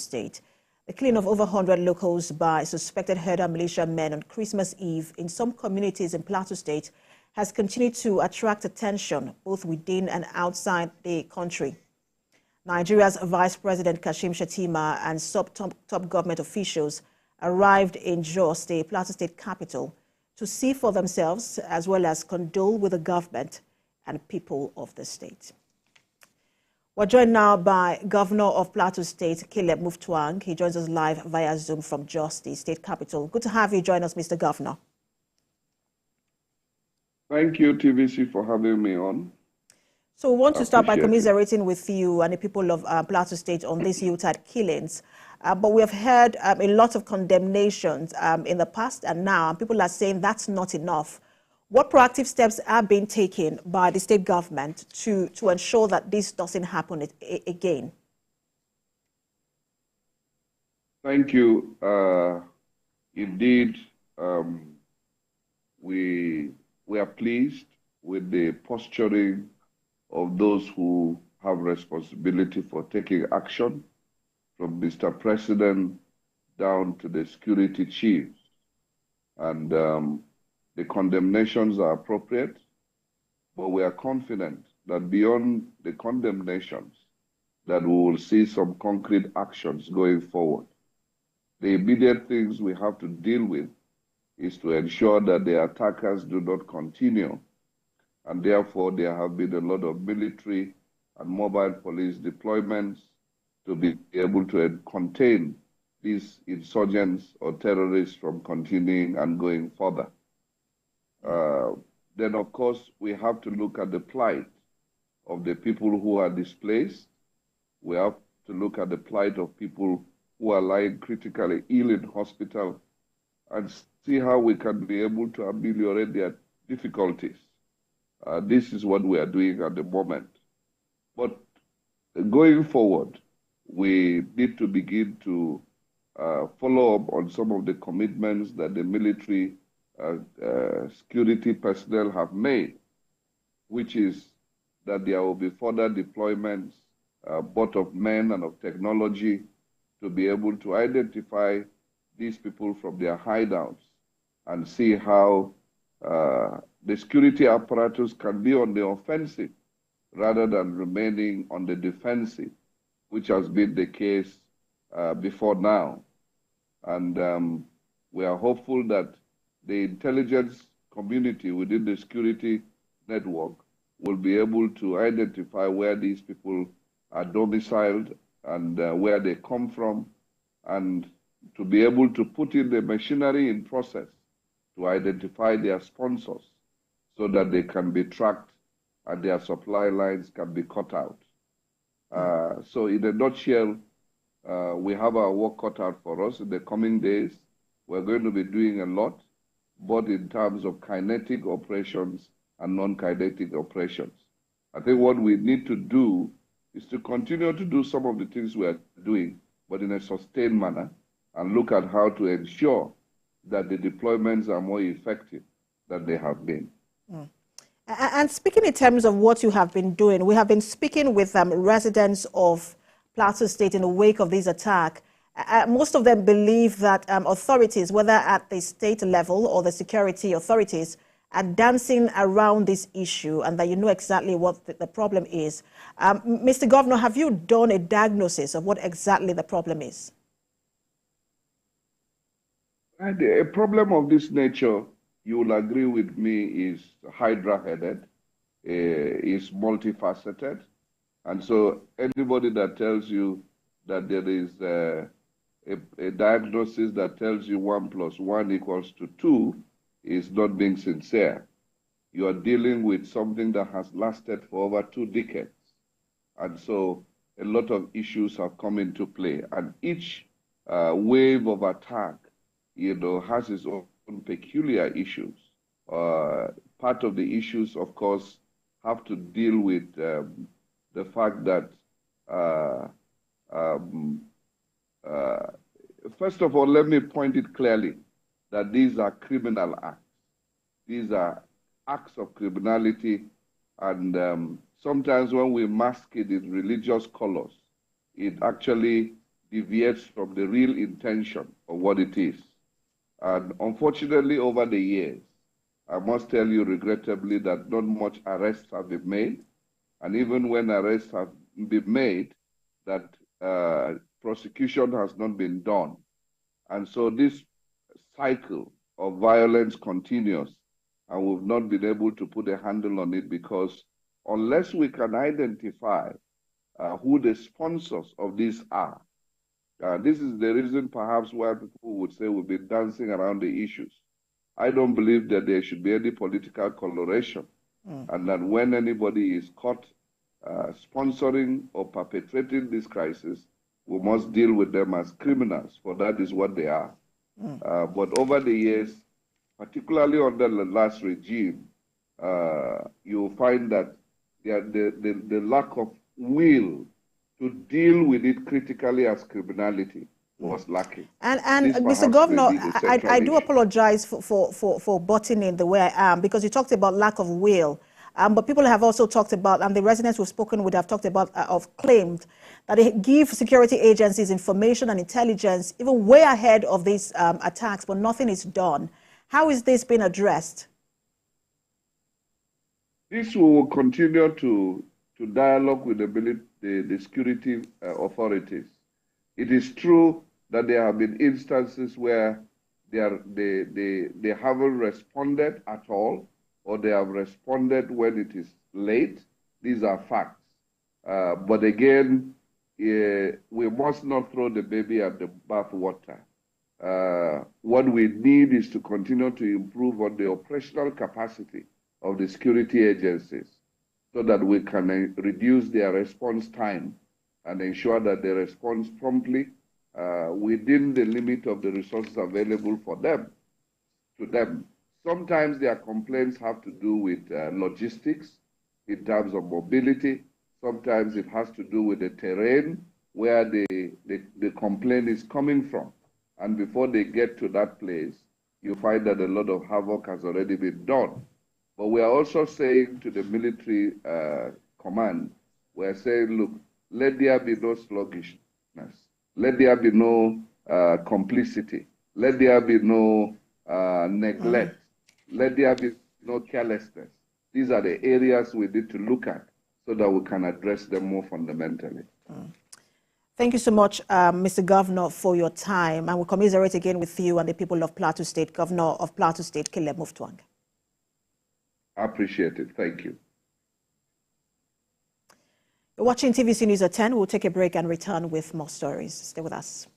State. The killing of over 100 locals by suspected herder militia men on Christmas Eve in some communities in Plateau State has continued to attract attention both within and outside the country. Nigeria's Vice President Kashim Shettima and top government officials arrived in Jos, the Plateau State capital, to see for themselves as well as condole with the government and people of the state. We're joined now by Governor of Plateau State, Caleb Mutfwang. He joins us live via Zoom from Jos, the state capital. Good to have you join us, Mr. Governor. Thank you, TVC, for having me on. So we want to start by commiserating with you and the people of Plateau State on these Yuletide killings. But we have heard a lot of condemnations in the past and now, and people are saying that's not enough. What proactive steps are being taken by the state government to ensure that this doesn't happen again? Thank you. Indeed, we are pleased with the posturing of those who have responsibility for taking action, from Mr. President down to the security chiefs. And the condemnations are appropriate, but we are confident that beyond the condemnations, that we will see some concrete actions going forward. The immediate things we have to deal with is to ensure that the attackers do not continue, and therefore there have been a lot of military and mobile police deployments to be able to contain these insurgents or terrorists from continuing and going further. Then, of course, we have to look at the plight of the people who are displaced. We have to look at the plight of people who are lying critically ill in hospital and see how we can be able to ameliorate their difficulties. This is what we are doing at the moment. But going forward, we need to begin to follow up on some of the commitments that the military security personnel have made, which is that there will be further deployments, both of men and of technology, to be able to identify these people from their hideouts and see how the security apparatus can be on the offensive rather than remaining on the defensive, which has been the case before now. And we are hopeful that the intelligence community within the security network will be able to identify where these people are domiciled and where they come from, and to be able to put in the machinery in process to identify their sponsors so that they can be tracked and their supply lines can be cut out. So in a nutshell, we have our work cut out for us in the coming days. We're going to be doing a lot, both in terms of kinetic operations and non-kinetic operations. I think what we need to do is to continue to do some of the things we are doing, but in a sustained manner, and look at how to ensure that the deployments are more effective than they have been. And speaking in terms of what you have been doing, we have been speaking with residents of Plateau State in the wake of this attack. Most of them believe that authorities, whether at the state level or the security authorities, are dancing around this issue and that you know exactly what the problem is. Mr. Governor, have you done a diagnosis of what exactly the problem is? A problem of this nature, you will agree with me, is hydra-headed, is multifaceted. And so anybody that tells you that there is a diagnosis that tells you 1 + 1 = 2 is not being sincere. You are dealing with something that has lasted for over 2 decades. And so a lot of issues have come into play. And each wave of attack, has its own peculiar issues. Part of the issues, of course, have to deal with the fact that first of all, let me point it clearly that these are criminal acts. These are acts of criminality, and sometimes when we mask it in religious colors, it actually deviates from the real intention of what it is. And unfortunately, over the years, I must tell you regrettably that not much arrests have been made. And even when arrests have been made, that prosecution has not been done. And so this cycle of violence continues, and we've not been able to put a handle on it because unless we can identify who the sponsors of this are, this is the reason perhaps why people would say we've been dancing around the issues. I don't believe that there should be any political coloration, and that when anybody is caught sponsoring or perpetrating this crisis, we must deal with them as criminals, for that is what they are. But over the years, particularly under the last regime, you'll find that the lack of will to deal with it critically as criminality was lacking. And Mr. Governor, I do apologize for butting in the way I am, because you talked about lack of will. But people have also talked about, and the residents we've spoken with have talked about, claimed that they give security agencies information and intelligence even way ahead of these attacks, but nothing is done. How is this being addressed? This will continue to dialogue with the security authorities. It is true that there have been instances where they haven't responded at all, or they have responded when it is late. These are facts. But again, we must not throw the baby at the bathwater. What we need is to continue to improve on the operational capacity of the security agencies so that we can reduce their response time and ensure that they respond promptly within the limit of the resources available for them, to them. Sometimes their complaints have to do with logistics in terms of mobility. Sometimes it has to do with the terrain where the complaint is coming from. And before they get to that place, you find that a lot of havoc has already been done. But we are also saying to the military command, we're saying, look, let there be no sluggishness. Let there be no complicity. Let there be no neglect. Let there be no carelessness. These are the areas we need to look at so that we can address them more fundamentally. Thank you so much, Mr. Governor, for your time. And we'll commiserate again with you and the people of Plateau State, Governor of Plateau State, Caleb Mutfwang. I appreciate it. Thank you. You're watching TVC News at 10. We'll take a break and return with more stories. Stay with us.